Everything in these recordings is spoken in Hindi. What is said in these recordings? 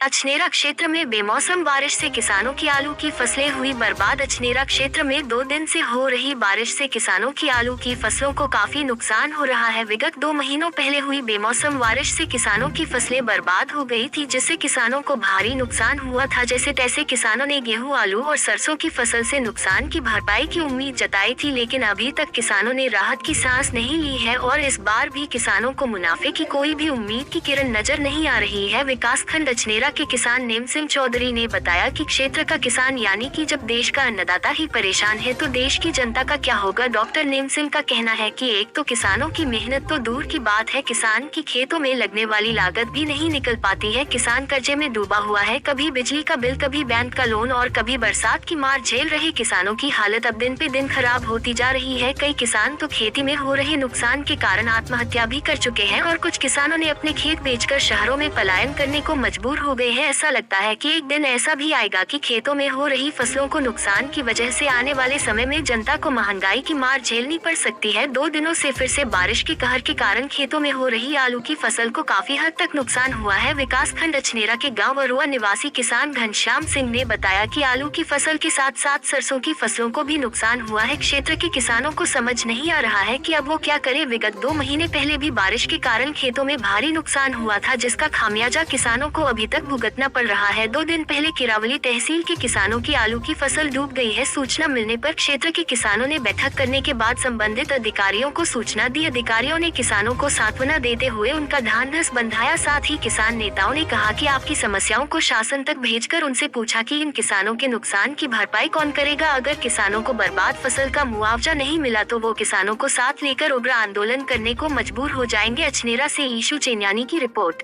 अछनेरा क्षेत्र में बेमौसम बारिश से किसानों की आलू की फसलें हुई बर्बाद। अछनेरा क्षेत्र में 2 दिन से हो रही बारिश से किसानों की आलू की फसलों को काफी नुकसान हो रहा है। विगत 2 महीनों पहले हुई बेमौसम बारिश से किसानों की फसलें बर्बाद हो गई थी, जिससे किसानों को भारी नुकसान हुआ था। जैसे तैसे किसानों ने गेहूं, आलू और सरसों की फसल से नुकसान की भरपाई की उम्मीद जताई थी, लेकिन अभी तक किसानों ने राहत की सांस नहीं ली है और इस बार भी किसानों को मुनाफे की कोई भी उम्मीद की किरण नजर नहीं आ रही है। विकास खंड अछनेरा के किसान नेम सिंह चौधरी ने बताया कि क्षेत्र का किसान यानी कि जब देश का अन्नदाता ही परेशान है तो देश की जनता का क्या होगा। डॉक्टर नेम सिंह का कहना है कि एक तो किसानों की मेहनत तो दूर की बात है, किसान की खेतों में लगने वाली लागत भी नहीं निकल पाती है। किसान कर्जे में डूबा हुआ है, कभी बिजली का बिल, कभी बैंक का लोन और कभी बरसात की मार झेल रहे किसानों की हालत अब दिन पे दिन खराब होती जा रही है। कई किसान तो खेती में हो रहे नुकसान के कारण आत्महत्या भी कर चुके हैं और कुछ किसानों ने अपने खेत बेचकर शहरों में पलायन करने को मजबूर हो गए हैं। ऐसा लगता है कि एक दिन ऐसा भी आएगा कि खेतों में हो रही फसलों को नुकसान की वजह से आने वाले समय में जनता को महंगाई की मार झेलनी पड़ सकती है। 2 दिनों से फिर से बारिश के कहर के कारण खेतों में हो रही आलू की फसल को काफी हद तक नुकसान हुआ है। विकास खंड अछनेरा के गांव वरुआ निवासी किसान घनश्याम सिंह ने बताया कि आलू की फसल के साथ साथ सरसों की फसलों को भी नुकसान हुआ है। क्षेत्र के किसानों को समझ नहीं आ रहा है कि अब वो क्या करे। विगत 2 महीने पहले भी बारिश के कारण खेतों में भारी नुकसान हुआ था, जिसका खामियाजा किसानों को अभी तक भुगतना पड़ रहा है। 2 दिन पहले किरावली तहसील के किसानों की आलू की फसल डूब गई है। सूचना मिलने पर क्षेत्र के किसानों ने बैठक करने के बाद संबंधित अधिकारियों को सूचना दी। अधिकारियों ने किसानों को सांत्वना देते हुए उनका ढांढस बंधाया। साथ ही किसान नेताओं ने कहा कि आपकी समस्याओं को शासन तक भेजकर उनसे पूछा कि इन किसानों के नुकसान की भरपाई कौन करेगा। अगर किसानों को बर्बाद फसल का मुआवजा नहीं मिला तो वो किसानों को साथ लेकर उग्र आंदोलन करने को मजबूर हो जाएंगे। अछनेरा से ईशू चेन्यानी की रिपोर्ट।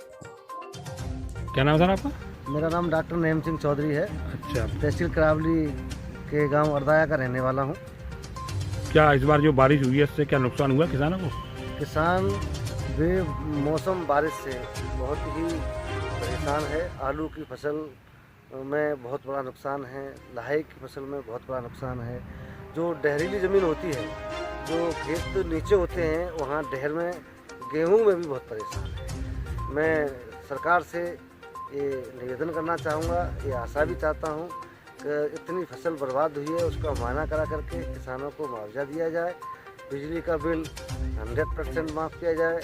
क्या नाम है सर आपका? मेरा नाम डॉक्टर नेम सिंह चौधरी है। अच्छा, तहसील किरावली के गांव अरदाया का रहने वाला हूं। क्या इस बार जो बारिश हुई है इससे क्या नुकसान हुआ किसानों को? किसान बेमौसम बारिश से बहुत ही परेशान है। आलू की फसल में बहुत बड़ा नुकसान है, लाही की फसल में बहुत बड़ा नुकसान है। जो डहरीली ज़मीन होती है, जो खेत नीचे होते हैं, वहाँ डहर में गेहूं में भी बहुत परेशान है। मैं सरकार से ये निवेदन करना चाहूँगा, ये आशा भी चाहता हूँ कि इतनी फसल बर्बाद हुई है उसका मुआयना करा करके किसानों को मुआवजा दिया जाए, बिजली का बिल 100% माफ़ किया जाए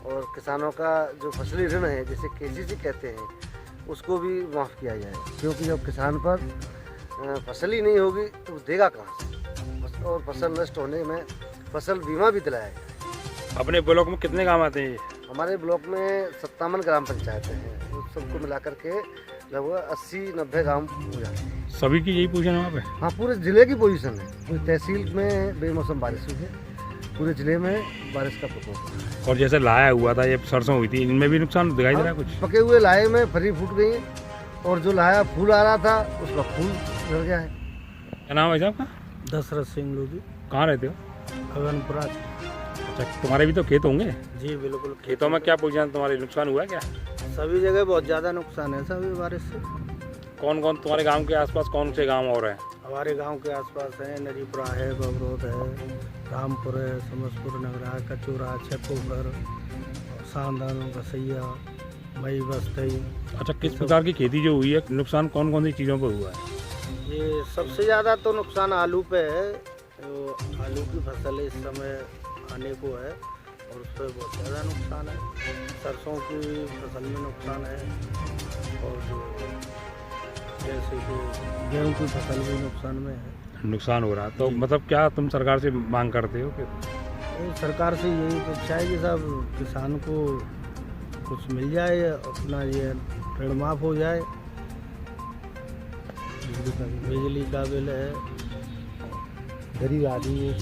और किसानों का जो फसली ऋण है जिसे KCC कहते हैं उसको भी माफ़ किया जाए, क्योंकि जब किसान पर फसल ही नहीं होगी तो देगा कहाँ से। और फसल नष्ट होने में फसल बीमा भी दिलाया जाए। अपने ब्लॉक में कितने गांव आते हैं? हमारे ब्लॉक में 57 ग्राम पंचायतें हैं, उस सबको मिला करके लगभग 80-90 गांव हो जाते हैं। सभी की यही पोजीशन है वहाँ पे? हाँ, पूरे ज़िले की पोजीशन है। पूरी तहसील में बेमौसम बारिश हुई है, पूरे ज़िले में बारिश का प्रकोप है। और जैसे लाया हुआ था, ये सरसों हुई थी, इनमें भी नुकसान दिखाई दे रहा है कुछ? पके हुए लाए में फरी फूट गई है और जो लाया फूल आ रहा था उसका फूल झड़ गया है। क्या नाम है आपका? दशरथ सिंह लोधी। कहाँ रहते हो? अगनपुरा। अच्छा, तुम्हारे भी तो खेत होंगे? जी बिल्कुल। खेतों में क्या पोजीशन तुम्हारे, नुकसान हुआ क्या? सभी जगह बहुत ज़्यादा नुकसान है सभी बारिश से। कौन कौन तुम्हारे गांव के आसपास कौन से गांव और हैं? हमारे गांव के आसपास है नरीपुरा है, बबरोद है, रामपुर है, समसपुर नगरा, कचूरा, छपोखर, सांदन, गसैया, मई बस्तई। अच्छा, किस प्रकार की खेती जो हुई है, नुकसान कौन कौन सी चीज़ों पर हुआ है? ये सबसे ज़्यादा तो नुकसान आलू पे है। तो आलू की फसल इस समय आने को है और उस पर बहुत ज़्यादा नुकसान है। सरसों की फसल में नुकसान है और जो जैसे कि गेहूं की फसल भी नुकसान में है। नुकसान हो रहा तो मतलब क्या तुम सरकार से मांग करते हो कि? सरकार से यही अपेक्षा है कि सब किसान को कुछ मिल जाए, अपना ये ऋण माफ़ हो जाए। बिजली का बिल है, गरीब आदमी है,